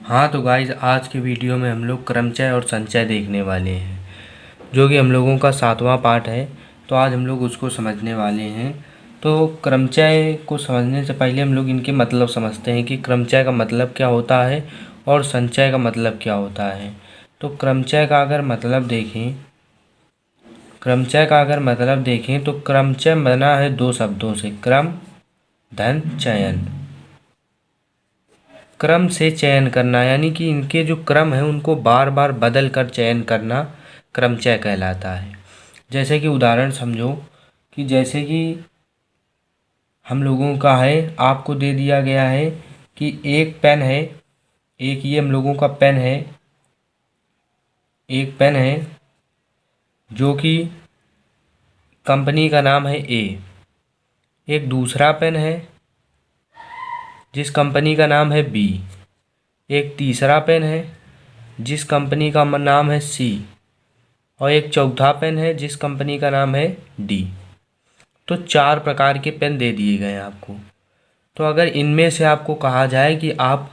हाँ तो गाइज आज के वीडियो में हम लोग क्रमचय और संचय देखने वाले हैं, जो कि हम लोगों का 7वां पार्ट है। तो आज हम लोग उसको समझने वाले हैं। तो क्रमचय को समझने से पहले हम लोग इनके मतलब समझते हैं कि क्रमचय का मतलब क्या होता है और संचय का मतलब क्या होता है। तो क्रमचय का अगर मतलब देखें तो क्रमचय बना है दो शब्दों से, क्रम धन चयन। क्रम से चयन करना यानी कि इनके जो क्रम है उनको बार बार बदल कर चयन करना क्रमचय कहलाता है। जैसे कि उदाहरण समझो कि जैसे कि हम लोगों का है, आपको दे दिया गया है कि एक पेन है, एक ये हम लोगों का पेन है, एक पेन है जो कि कंपनी का नाम है ए। एक दूसरा पेन है जिस कंपनी का नाम है बी। एक तीसरा पेन है जिस कंपनी का नाम है सी। और एक चौथा पेन है जिस कंपनी का नाम है डी। तो 4 प्रकार के पेन दे दिए गए हैं आपको। तो अगर इनमें से आपको कहा जाए कि आप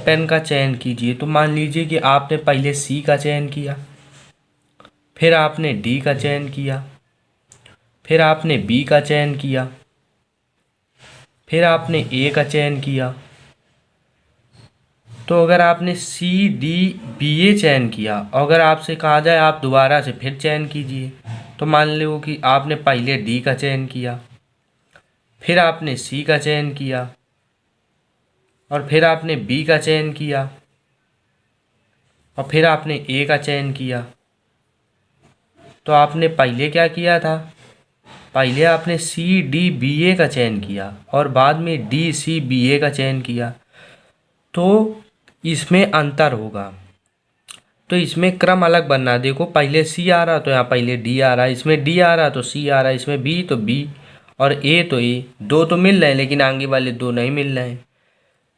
पेन का चयन कीजिए, तो मान लीजिए कि आपने पहले सी का चयन किया, फिर आपने डी का चयन किया, फिर आपने बी का चयन किया, फिर आपने ए का चयन किया। तो अगर आपने सी डी बी ए चयन किया, अगर आपसे कहा जाए आप दोबारा से फिर चयन कीजिए, तो मान लो कि आपने पहले डी का चयन किया, फिर आपने सी का चयन किया, और फिर आपने बी का चयन किया, और फिर आपने ए का चयन किया। तो आपने पहले क्या किया था? पहले आपने सी डी बी ए का चयन किया और बाद में डी सी बी ए का चयन किया। तो इसमें अंतर होगा। तो इसमें क्रम अलग बनना, देखो पहले सी आ रहा तो यहाँ पहले डी आ रहा है, इसमें डी आ रहा तो सी आ रहा है, इसमें बी तो बी और ए तो ए। दो तो मिल रहे हैं लेकिन आगे वाले दो नहीं मिल रहे हैं।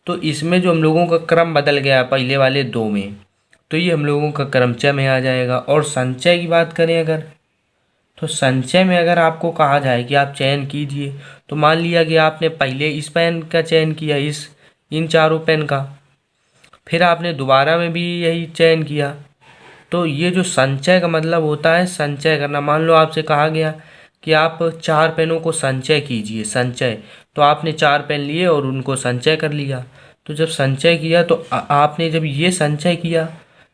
तो इसमें जो हम लोगों का क्रम बदल गया पहले वाले दो में, तो ये हम लोगों का क्रमचय में आ जाएगा। और संचय की बात करें अगर, तो संचय में अगर आपको कहा जाए कि आप चयन कीजिए, तो मान लिया कि आपने पहले इस पेन का चयन किया, इन चारों पेन का, फिर आपने दोबारा में भी यही चयन किया। तो ये जो संचय का मतलब होता है, संचय करना। मान लो आपसे कहा गया कि आप 4 पेनों को संचय कीजिए, संचय। तो आपने 4 पेन लिए और उनको संचय कर लिया। तो जब संचय किया तो आपने जब ये संचय किया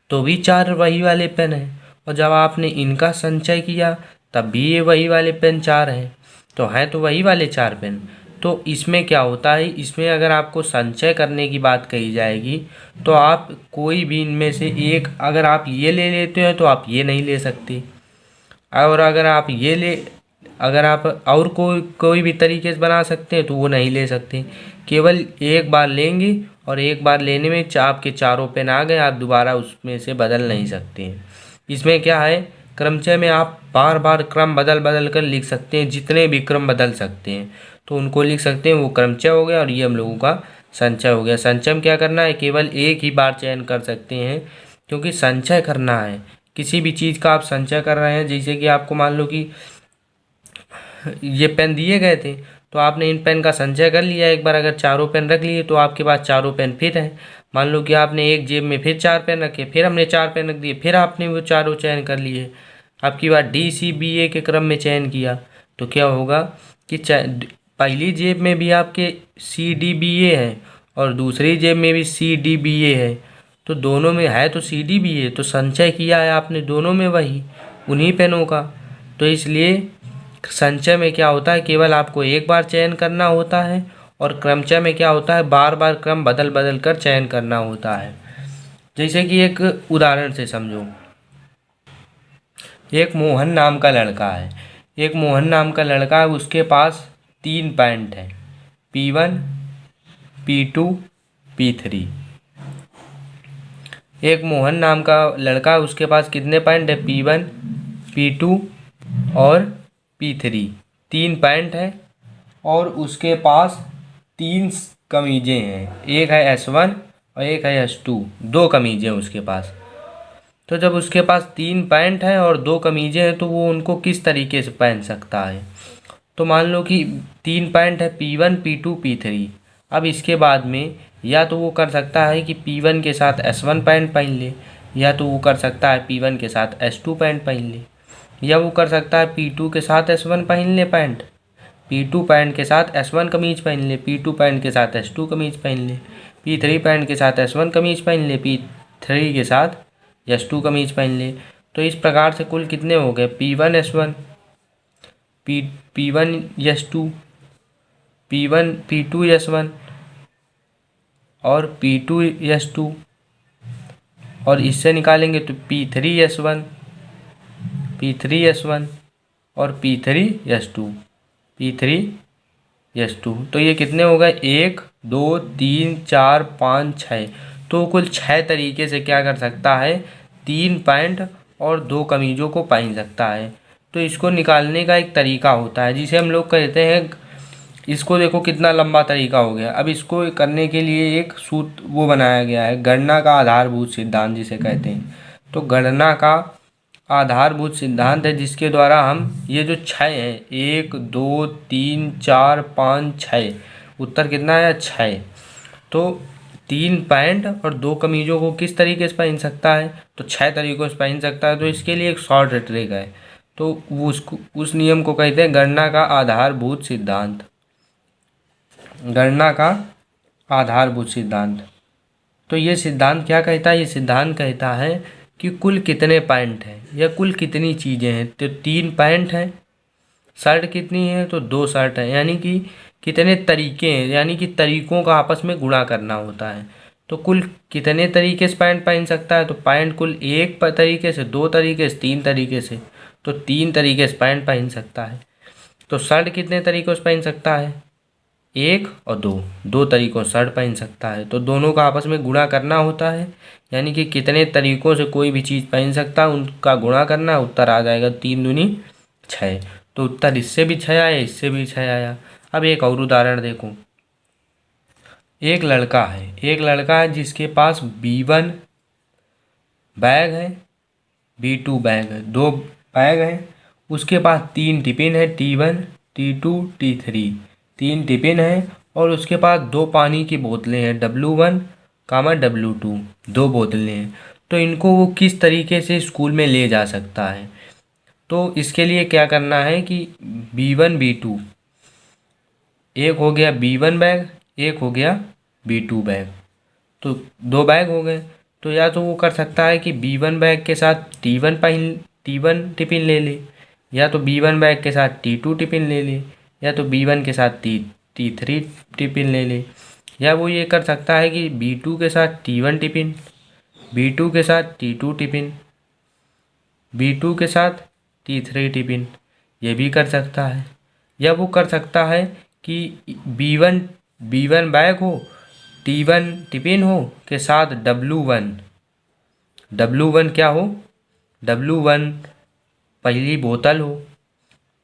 तो भी 4 वही वाले पेन हैं, और जब आपने इनका संचय किया तब भी ये वही वाले पेन 4 हैं। तो हैं तो वही वाले 4 पेन। तो इसमें क्या होता है, इसमें अगर आपको संचय करने की बात कही जाएगी तो आप कोई भी इनमें से एक, अगर आप ये ले लेते हैं तो आप ये नहीं ले सकते, और अगर आप और कोई भी तरीके से बना सकते हैं तो वो नहीं ले सकते। केवल एक बार लेंगे और एक बार लेने में आपके चारों पेन आ गए, आप दोबारा उसमें से बदल नहीं सकते हैं। इसमें क्या है, क्रमचय में आप बार बार क्रम बदल बदल कर लिख सकते हैं, जितने भी क्रम बदल सकते हैं तो उनको लिख सकते हैं। वो क्रमचय हो गया और ये हम लोगों का संचय हो गया। संचय में क्या करना है, केवल एक ही बार चयन कर सकते हैं, क्योंकि संचय करना है किसी भी चीज़ का। आप संचय कर रहे हैं, जैसे कि आपको मान लो कि ये पेन दिए गए थे तो आपने इन पेन का संचय कर लिया एक बार। अगर चारों पेन रख लिए तो आपके पास चारों पेन फिर हैं। मान लो कि आपने एक जेब में फिर 4 पेन रखे, फिर हमने 4 पेन रख दिए, फिर आपने वो चारों चयन कर लिए। आपकी बात डी सी बी ए के क्रम में चयन किया तो क्या होगा कि पहली जेब में भी आपके सी डी बी ए है और दूसरी जेब में भी सी डी बी ए है। तो दोनों में है तो सी डी बी ए, तो संचय किया है आपने दोनों में वही, उन्हीं पेनों का। तो इसलिए संचय में क्या होता है, केवल आपको एक बार चयन करना होता है, और क्रमचय में क्या होता है, बार बार क्रम बदल बदल कर चयन करना होता है। जैसे कि एक उदाहरण से समझो, एक मोहन नाम का लड़का है। एक मोहन नाम का लड़का है, उसके पास 3 पैंट हैं, P1 P2 P3। एक मोहन नाम का लड़का है, उसके पास कितने पैंट है, P1 P2 और P3, 3 पैंट है। और उसके पास 3 कमीजें हैं, एक है S1 और एक है S2, 2 कमीजें उसके पास। तो जब उसके पास 3 पैंट है और 2 कमीजें हैं तो वो उनको किस तरीके से पहन सकता है। तो मान लो कि 3 पैंट है, P1 P2 P3। अब इसके बाद में या तो वो कर सकता है कि P1 के साथ S1 पैंट पहन ले, या तो वो कर सकता है P1 के साथ S2 पैंट पहन ले, या वो कर सकता है P2 के साथ S1 पहन ले पैंट, P2 पैंट के साथ S1 कमीज पहन ले, P2 पैंट के साथ S2 कमीज पहन ले, P3 पैंट के साथ S1 कमीज पहन ले, P3 के साथ S2 कमीज पहन ले। तो इस प्रकार से कुल कितने हो गए? P1 S1, P1 S2, P2 S1 और P2 S2, और इससे निकालेंगे तो P3 S1, P3 S1 और P3 S2, P3 S2। तो ये कितने हो गए? 1 2 3 4 5 6। तो कुल 6 तरीके से क्या कर सकता है? 3 पैंट और 2 कमीज़ों को पहन सकता है। तो इसको निकालने का एक तरीका होता है जिसे हम लोग कहते हैं, इसको देखो कितना लंबा तरीका हो गया। अब इसको करने के लिए एक सूत्र वो बनाया गया है, गणना का आधारभूत सिद्धांत जिसे कहते हैं। तो गणना का आधारभूत सिद्धांत है जिसके द्वारा हम ये जो 6 है, 1 2 3 4 5 6, उत्तर कितना है? 6। तो 3 पैंट और 2 कमीज़ों को किस तरीके से पहन सकता है? तो 6 तरीक़ों से पहन सकता है। तो इसके लिए एक शॉर्ट ट्रिक है, तो वो उस नियम को कहते हैं गणना का आधारभूत सिद्धांत। गणना का आधारभूत सिद्धांत। तो ये सिद्धांत क्या कहता है? ये सिद्धांत कहता है कि कुल कितने पैंट हैं या कुल कितनी चीज़ें हैं। तो 3 पैंट हैं, शर्ट कितनी है? तो 2 शर्ट हैं, यानी कि कितने तरीके हैं, यानी कि तरीक़ों का आपस में गुणा करना होता है। तो कुल कितने तरीके से पैंट पहन सकता है? तो पैंट कुल 1 तरीके से, 2 तरीके से, 3 तरीके से। तो 3 तरीके से पैंट पहन सकता है। तो शर्ट कितने तरीक़ों से पहन सकता है? 1 और 2 तरीक़ों से शर्ट पहन सकता है। तो दोनों का आपस में गुणा करना होता है, यानी कि कितने तरीक़ों से कोई भी चीज़ पहन सकता है उनका गुणा करना, उत्तर आ जाएगा 3 दूनी 6। तो उत्तर इससे भी 6 आया, इससे भी 6 आया। अब एक और उदाहरण देखो। एक लड़का है जिसके पास B1 बैग है, B2 बैग है, 2 बैग हैं। उसके पास 3 टिफ़िन है, T1 T2 T3, 3 टिफ़िन हैं। और उसके पास 2 पानी की बोतलें हैं, W1 W2, 2 बोतलें हैं। तो इनको वो किस तरीके से स्कूल में ले जा सकता है? तो इसके लिए क्या करना है कि B1 B2, एक हो गया B1 बैग, एक हो गया B2 बैग, तो 2 बैग हो गए। तो या तो वो कर सकता है कि B1 बैग के साथ T1 टिफ़िन ले ले, या तो B1 बैग के साथ T2 टिफ़िन ले ले, या तो B1 के साथ T3 टिफ़िन ले ले। या वो ये कर सकता है कि B2 के साथ T1 टिफ़िन, B2 के साथ T2 टिफ़िन, B2 के साथ T3 टिफ़िन, ये भी कर सकता है। या वो कर सकता है कि B1 बैग हो, T1 टिफ़िन हो के साथ W1 क्या हो? W1 पहली बोतल हो,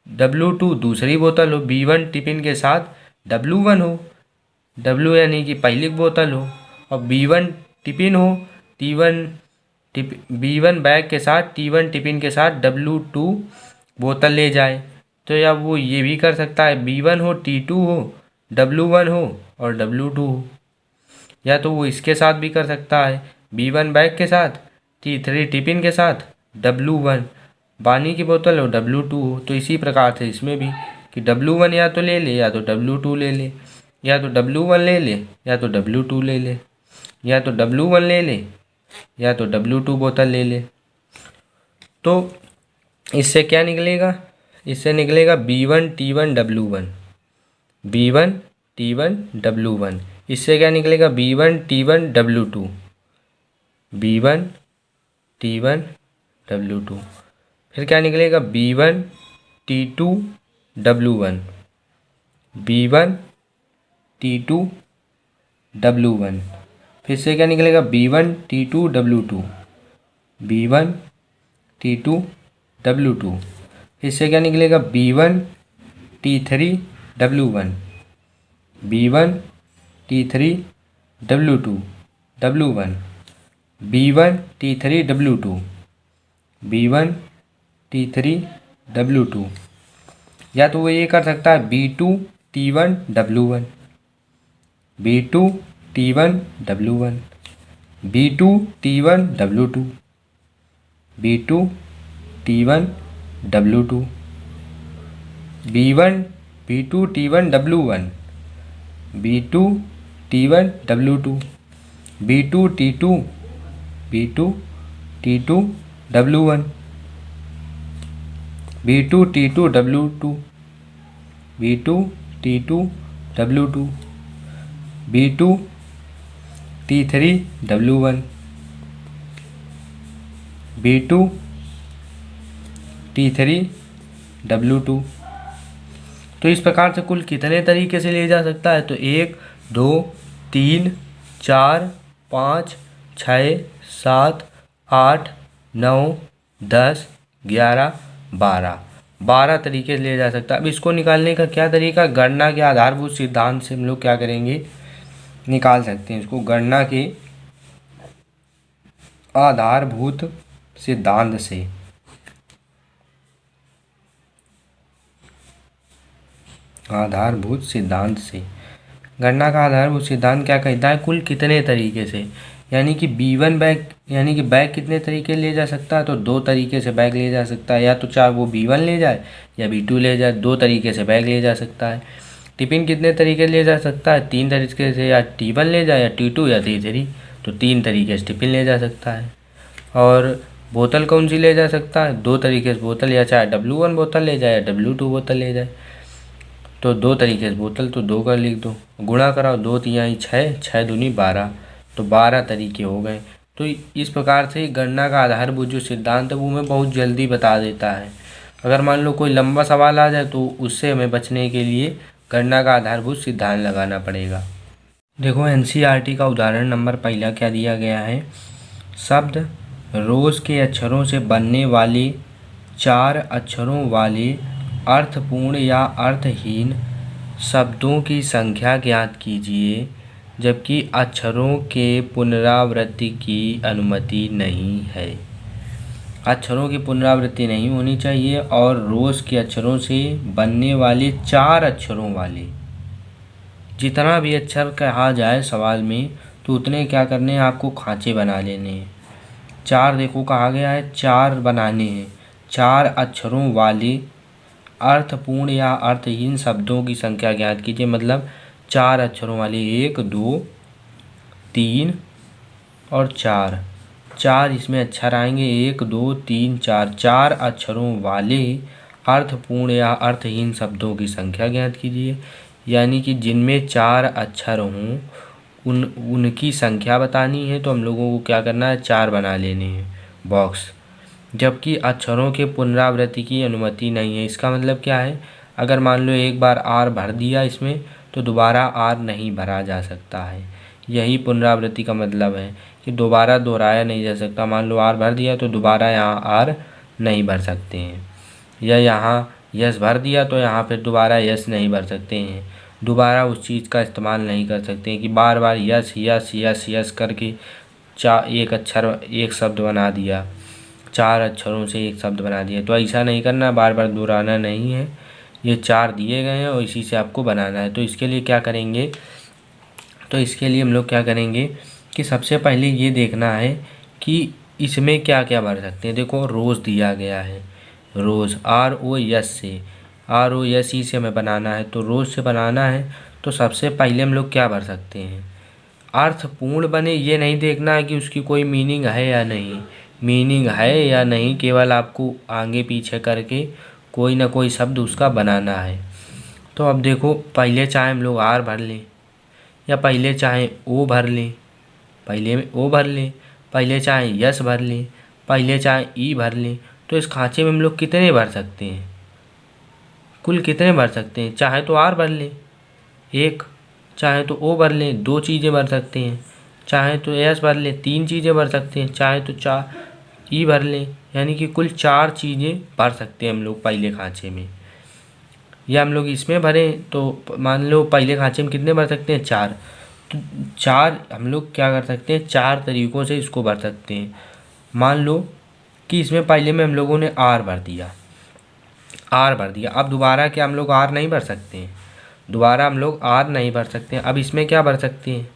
W2 दूसरी बोतल हो। B1 टिफ़िन के साथ W1 हो, W यानी कि पहली बोतल हो, और B1 टिफ़िन हो, B1 बैग के साथ T1 टिफ़िन के साथ W2 बोतल ले जाए। तो या वो ये भी कर सकता है B1 हो, T2 हो, W1 हो और W2 हो। या तो वो इसके साथ भी कर सकता है B1 बैग के साथ T3 टिफ़िन के साथ W1 पानी की बोतल हो, W2 हो। तो इसी प्रकार से इसमें भी कि W1 या तो ले ले या तो W2 ले ले, या तो W1 ले ले या तो W2 ले ले, या तो W1 ले ले या तो W2 बोतल ले ले। तो इससे क्या निकलेगा? इससे निकलेगा B1 T1 W1, B1 T1 W1। इससे क्या निकलेगा? B1 T1 W2, B1 T1 W2। फिर क्या निकलेगा? B1 T2 W1, B1 T2 W1। फिर से क्या निकलेगा? B1 T2 W2, B1 T2 W2। फिर से क्या निकलेगा? B1 T3 W1, B1 T3 W2 W1, B1 T3 W2, B1 T3 W2। या तो वो ये कर सकता है B2 T1 W1, B2 T1 W1, B2 T1 W2, B2 T1 W2, B1 B2 T1 W1, B2 T1 W2, B2 T2 B2 T2 W1, B2 T2 W2, B2 T2 W2, B2 T3 W1, B2 T3 W2। तो इस प्रकार से कुल कितने तरीके से ले जा सकता है? तो 1 2 3 4 5 6 7 8 9 10 11 12 तरीके से ले जा सकता है। अब इसको निकालने का क्या तरीका? गणना के आधारभूत सिद्धांत से हम लोग क्या करेंगे, निकाल सकते हैं इसको। गणना के आधारभूत सिद्धांत से गणना का आधारभूत सिद्धांत क्या कहता है? कुल कितने तरीके से, यानी कि B1 बैग, यानी कि बैग कितने तरीके ले जा सकता है? तो 2 तरीके से बैग ले जा सकता है, या तो चाहे वो B1 ले जाए या B2 ले जाए, 2 तरीके से बैग ले जा सकता है। टिफिन कितने तरीके ले जा सकता है? 3 तरीके से, या T1 ले जाए या T2 या T3, तो 3 तरीके से टिफिन ले जा सकता है। और बोतल कौन सी ले जा सकता है? 2 तरीके से बोतल, या चाहे W1 बोतल ले जाए या W2 बोतल ले जाए, तो 2 तरीके से बोतल, तो 2 का लिख दो, गुणा कराओ, 2 तिहाई 6, 6 दूनी 12, तो 12 तरीके हो गए। तो इस प्रकार से गणना का आधारभूत जो सिद्धांत है वो हमें बहुत जल्दी बता देता है। अगर मान लो कोई लंबा सवाल आ जाए तो उससे हमें बचने के लिए गणना का आधारभूत सिद्धांत लगाना पड़ेगा। देखो NCERT का उदाहरण नंबर पहला क्या दिया गया है? शब्द रोज के अक्षरों से बनने वाले 4 अक्षरों वाले अर्थपूर्ण या अर्थहीन शब्दों की संख्या ज्ञात कीजिए, जबकि अक्षरों के पुनरावृत्ति की अनुमति नहीं है। अक्षरों की पुनरावृत्ति नहीं होनी चाहिए और रोज के अक्षरों से बनने वाले 4 अक्षरों वाले, जितना भी अक्षर कहा जाए सवाल में तो उतने क्या करने हैं, आपको खांचे बना लेने हैं। 4 देखो कहा गया है, 4 बनाने हैं। 4 अक्षरों वाले अर्थपूर्ण या अर्थहीन शब्दों की संख्या ज्ञात कीजिए, मतलब 4 अक्षरों वाले, 1 2 3 और 4, 4 इसमें अक्षर आएंगे, 1 2 3 4, 4 अक्षरों वाले अर्थपूर्ण या अर्थहीन शब्दों की संख्या ज्ञात कीजिए। यानी कि जिनमें 4 अक्षर हों उनकी संख्या बतानी है, तो हम लोगों को क्या करना है, 4 बना लेने हैं बॉक्स। जबकि अक्षरों के पुनरावृत्ति की अनुमति नहीं है। इसका मतलब क्या है? अगर मान लो एक बार R भर दिया इसमें तो दोबारा R नहीं भरा जा सकता है। यही पुनरावृत्ति का मतलब है कि दोबारा दोहराया नहीं जा सकता। मान लो R भर दिया तो दोबारा यहाँ R नहीं भर सकते हैं, या यहाँ यस भर दिया तो यहाँ फिर दोबारा यस नहीं भर सकते हैं। दोबारा उस चीज़ का इस्तेमाल नहीं कर सकते हैं कि बार बार यस यस यस यस करके एक शब्द बना दिया, 4 अक्षरों से एक शब्द बना दिया। तो ऐसा नहीं करना, बार बार दोहराना नहीं है। ये 4 दिए गए हैं और इसी से आपको बनाना है। तो इसके लिए क्या करेंगे, तो इसके लिए हम लोग क्या करेंगे कि सबसे पहले ये देखना है कि इसमें क्या क्या भर सकते हैं। देखो रोज़ दिया गया है, रोज़ ROS से, ROSE से हमें बनाना है, तो रोज़ से बनाना है। तो सबसे पहले हम लोग क्या भर सकते हैं, अर्थपूर्ण बने। ये नहीं देखना है कि उसकी कोई मीनिंग है या नहीं, मीनिंग है या नहीं, केवल आपको आगे पीछे करके कोई ना कोई शब्द उसका बनाना है। तो अब देखो, पहले चाहे हम लोग R भर लें, या पहले चाहे O भर लें, पहले में O भर लें, पहले चाहे यस भर लें, पहले चाहे E भर लें। तो इस खांचे में हम लोग कितने भर सकते हैं, कुल कितने भर सकते हैं? चाहे तो R भर लें 1, चाहे तो O भर लें 2 चीज़ें भर सकते हैं, चाहे तो S भर लें 3 चीज़ें भर सकते हैं, चाहे तो 4 E भर लें, यानी कि कुल 4 चीज़ें भर सकते हैं हम लोग पहले खांचे में। या हम लोग इसमें भरें तो मान लो पहले खांचे में कितने भर सकते हैं, 4। तो 4 हम लोग क्या कर सकते हैं, 4 तरीक़ों से इसको भर सकते हैं। मान लो कि इसमें पहले में हम लोगों ने R भर दिया, अब दोबारा क्या हम लोग R नहीं भर सकते हैं, दोबारा हम लोग R नहीं भर सकते हैं। अब इसमें क्या भर सकते हैं,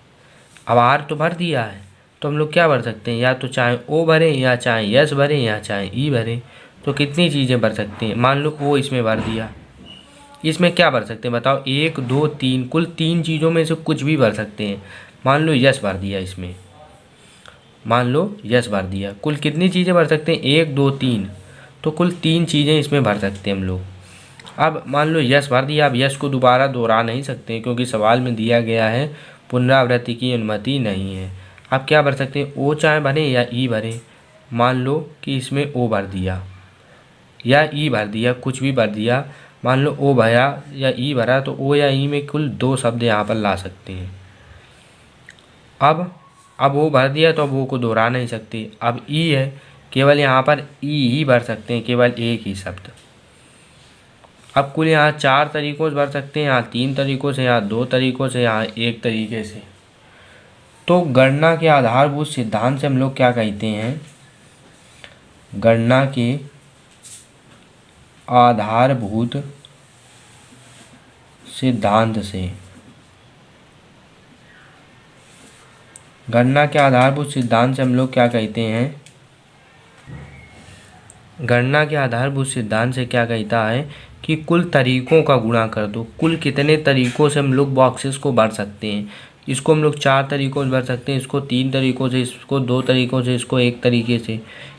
अब आर तो भर दिया है, तो हम लोग क्या भर सकते हैं, या तो चाहे ओ भरें या चाहे यस भरें या चाहे ई भरें। तो कितनी चीज़ें भर सकते हैं, मान लो ओ इसमें भर दिया, इसमें क्या भर सकते हैं बताओ, 1 2 3, कुल 3 चीज़ों में से कुछ भी भर सकते हैं। मान लो यस भर दिया, इसमें मान लो यस भर दिया, कुल कितनी चीज़ें भर सकते हैं, 1 2 3, तो कुल 3 चीज़ें इसमें भर सकते हैं हम लोग। अब मान लो यस भर दिया, अब यस को दोबारा दोहरा नहीं सकते क्योंकि सवाल में दिया गया है पुनरावृत्ति की अनुमति नहीं है। अब क्या भर सकते हैं, ओ चाहे भरें या ई भरें। मान लो कि इसमें ओ भर दिया या ई भर दिया, कुछ भी भर दिया, मान लो ओ भरा या ई भरा, तो ओ या ई में कुल 2 शब्द यहाँ पर ला सकते हैं। अब वो भर दिया तो अब वो को दोहरा नहीं सकते। अब ई है, केवल यहाँ पर ई ही भर सकते हैं, केवल एक ही शब्द। अब कुल यहाँ 4 तरीक़ों से भर सकते हैं, यहाँ 3 तरीक़ों से, यहाँ 2 तरीक़ों से, यहाँ 1 तरीके से। तो गणना के आधारभूत सिद्धांत से हम लोग क्या कहते हैं, गणना के आधारभूत सिद्धांत से, गणना के आधारभूत सिद्धांत से हम लोग क्या कहते हैं, गणना के आधारभूत सिद्धांत से क्या कहता है कि कुल तरीक़ों का गुणा कर दो। कुल कितने तरीक़ों से हम लोग बॉक्सेस को भर सकते हैं, इसको हम लोग 4 तरीक़ों से भर सकते हैं, इसको 3 तरीक़ों से, इसको 2 तरीक़ों से, इसको 1 तरीके से।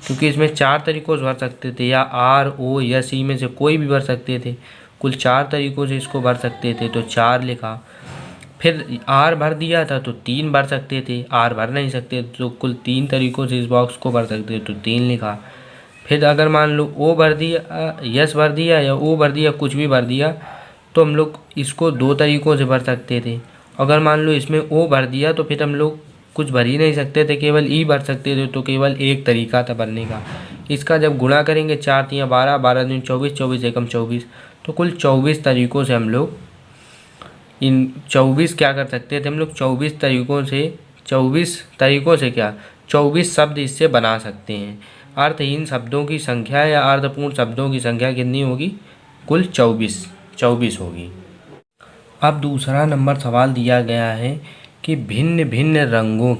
क्योंकि इसमें 4 तरीक़ों से भर सकते थे, या आर ओ या सी में से कोई भी भर सकते थे। कुल 4 तरीक़ों से इसको भर सकते थे, तो 4 लिखा। फिर आर भर दिया था तो 3 भर सकते थे, आर भर नहीं सकते तो कुल 3 तरीक़ों से इस बॉक्स को भर सकते थे, तो 3 लिखा। फिर अगर मान लो ओ भर दिया, यस भर दिया या ओ भर दिया, कुछ भी भर दिया, तो हम लोग इसको 2 तरीक़ों से भर सकते थे। अगर मान लो इसमें ओ भर दिया तो फिर हम लोग कुछ भर ही नहीं सकते थे, केवल ई भर सकते थे, तो केवल एक तरीका था भरने का। इसका जब गुणा करेंगे 4 तियाँ 12, 12 दूनी 24, 24 एकम 24, तो कुल 24 तरीक़ों से हम लोग इन 24 क्या कर सकते थे, हम लोग 24 तरीक़ों से, 24 तरीक़ों से क्या 24 शब्द इससे बना सकते हैं। अर्थहीन शब्दों की संख्या या अर्थपूर्ण शब्दों की संख्या कितनी होगी, कुल 24 होगी। अब दूसरा नंबर सवाल दिया गया है कि भिन्न भिन्न रंगों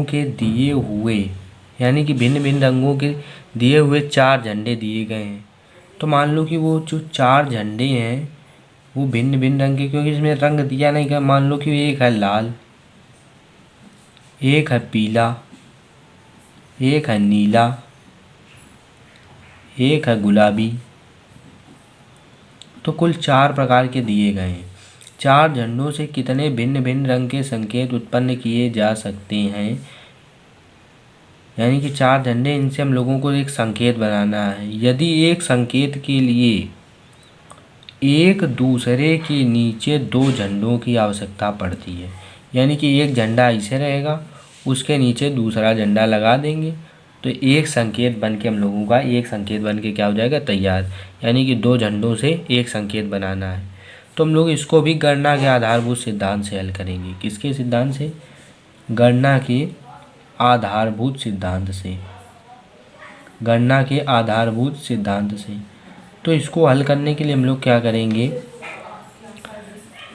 के दिए हुए, यानी कि भिन्न भिन्न रंगों के दिए हुए 4 झंडे दिए गए हैं। तो मान लो कि वो जो 4 झंडे हैं वो भिन्न भिन्न रंग के, क्योंकि इसमें रंग दिया नहीं गया। मान लो कि एक है लाल, एक है पीला, एक है नीला, एक है गुलाबी, तो कुल 4 प्रकार के दिए गए हैं। 4 झंडों से कितने भिन्न भिन्न रंग के संकेत उत्पन्न किए जा सकते हैं, यानी कि 4 झंडे, इनसे हम लोगों को एक संकेत बनाना है। यदि एक संकेत के लिए एक दूसरे के नीचे 2 झंडों की आवश्यकता पड़ती है, यानी कि एक झंडा ऐसे रहेगा, उसके नीचे दूसरा झंडा लगा देंगे, तो एक संकेत बन के हम लोगों का एक संकेत बन के क्या हो जाएगा, तैयार। यानी कि 2 झंडों से एक संकेत बनाना है। तो हम लोग इसको भी गणना के आधारभूत सिद्धांत से हल करेंगे। किसके सिद्धांत से, गणना के आधारभूत सिद्धांत से, गणना के आधारभूत सिद्धांत से। तो इसको हल करने के लिए हम लोग क्या करेंगे,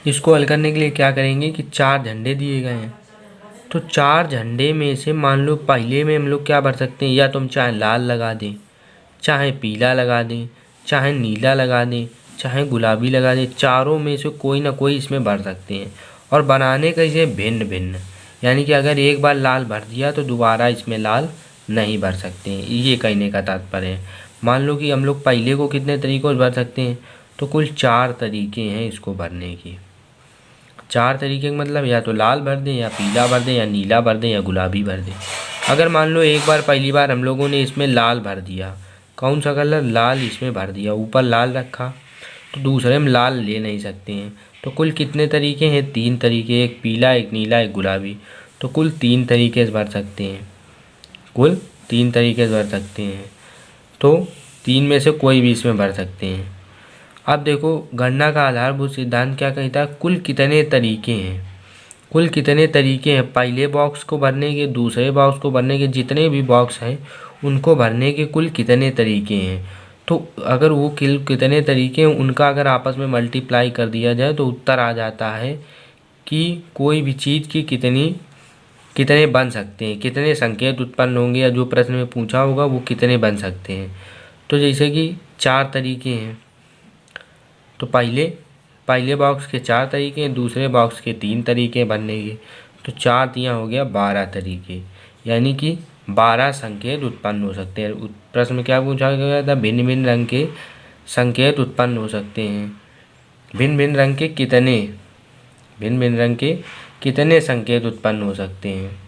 इसको हल करने के लिए क्या करेंगे कि 4 झंडे दिए गए हैं, तो 4 झंडे में से मान लो पहले में हम लोग क्या भर सकते हैं, या तो हम चाहे लाल लगा दें, चाहे पीला लगा दें, चाहे नीला लगा दें, चाहे गुलाबी लगा दें, चारों में से कोई ना कोई इसमें भर सकते हैं। और बनाने का इसे भिन्न भिन्न, यानी कि अगर एक बार लाल भर दिया तो दोबारा इसमें लाल नहीं भर सकते हैं, ये कहने का तात्पर्य है। मान लो कि हम लोग पहले को कितने तरीक़ों से भर सकते हैं, तो कुल 4 तरीके हैं इसको भरने के। 4 तरीके का मतलब या तो लाल भर दें, या पीला भर दें, या नीला भर दें, या गुलाबी भर दें। अगर मान लो एक बार पहली बार हम लोगों ने इसमें लाल भर दिया, कौन सा कलर, लाल इसमें भर दिया, ऊपर लाल रखा, तो दूसरे में लाल ले नहीं सकते हैं। तो कुल कितने तरीके हैं, 3 तरीके, एक पीला, एक नीला, एक गुलाबी, तो कुल 3 तरीके से भर सकते हैं, कुल 3 तरीके से भर सकते हैं। तो 3 में से कोई भी इसमें भर सकते हैं। अब देखो गणना का आधारभूत सिद्धांत क्या कहता है, कुल कितने तरीके हैं, कुल कितने तरीके हैं पहले बॉक्स को भरने के, दूसरे बॉक्स को भरने के, जितने भी बॉक्स हैं उनको भरने के कुल कितने तरीके हैं। तो अगर वो कितने तरीके हैं उनका अगर आपस में मल्टीप्लाई कर दिया जाए तो उत्तर आ जाता है कि कोई भी चीज़ की कितने बन सकते हैं, कितने संकेत उत्पन्न होंगे, या जो प्रश्न में पूछा होगा वो कितने बन सकते हैं। तो जैसे कि 4 तरीके हैं, तो पहले बॉक्स के 4 तरीके हैं, दूसरे बॉक्स के 3 तरीके बनने के। तो 4 तियाँ हो गया 12 तरीके, यानी कि 12 संकेत उत्पन्न हो सकते हैं। प्रश्न में क्या पूछा गया था? भिन्न भिन्न रंग के संकेत उत्पन्न हो सकते हैं। भिन्न भिन्न रंग के कितने संकेत उत्पन्न हो सकते हैं?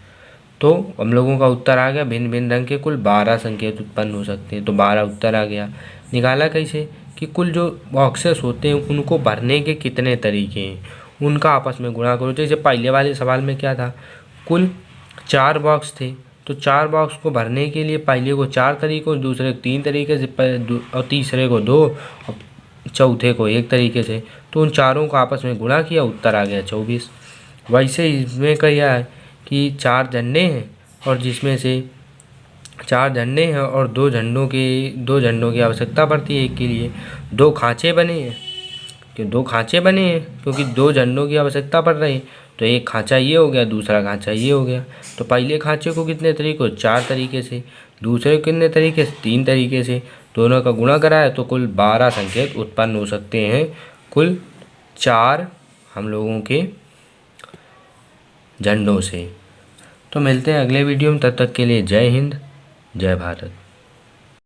तो हम लोगों का उत्तर आ गया भिन्न भिन्न रंग के कुल 12 संकेत उत्पन्न हो सकते हैं। तो 12 उत्तर आ गया। निकाला कैसे? कि कुल जो बॉक्सेस होते हैं उनको भरने के कितने तरीके हैं, उनका आपस में गुणा करो। जैसे पहले वाले सवाल में क्या था, कुल 4 बॉक्स थे, तो 4 बॉक्स को भरने के लिए पहले को 4 तरीकों, दूसरे को 3 तरीके से, और तीसरे को 2, और चौथे को 1 तरीके से। तो उन चारों को आपस में गुणा किया, उत्तर आ गया 24। वैसे इसमें क्या है कि 4 झंडे हैं, और जिसमें से 4 झंडे हैं और 2 झंडों की आवश्यकता पड़ती है एक के लिए। 2 खाँचे बने हैं, क्योंकि 2 झंडों की आवश्यकता पड़ रही है। तो एक खाँचा ये हो गया, दूसरा खाँचा ये हो गया। तो पहले खाँचे को कितने तरीके? 4 तरीके से। दूसरे को कितने तरीके से? 3 तरीके से। दोनों का गुणा कराया तो कुल 12 संकेत उत्पन्न हो सकते हैं, कुल 4 हम लोगों के झंडों से। तो मिलते हैं अगले वीडियो में, तब तक के लिए जय हिंद, जय भारत।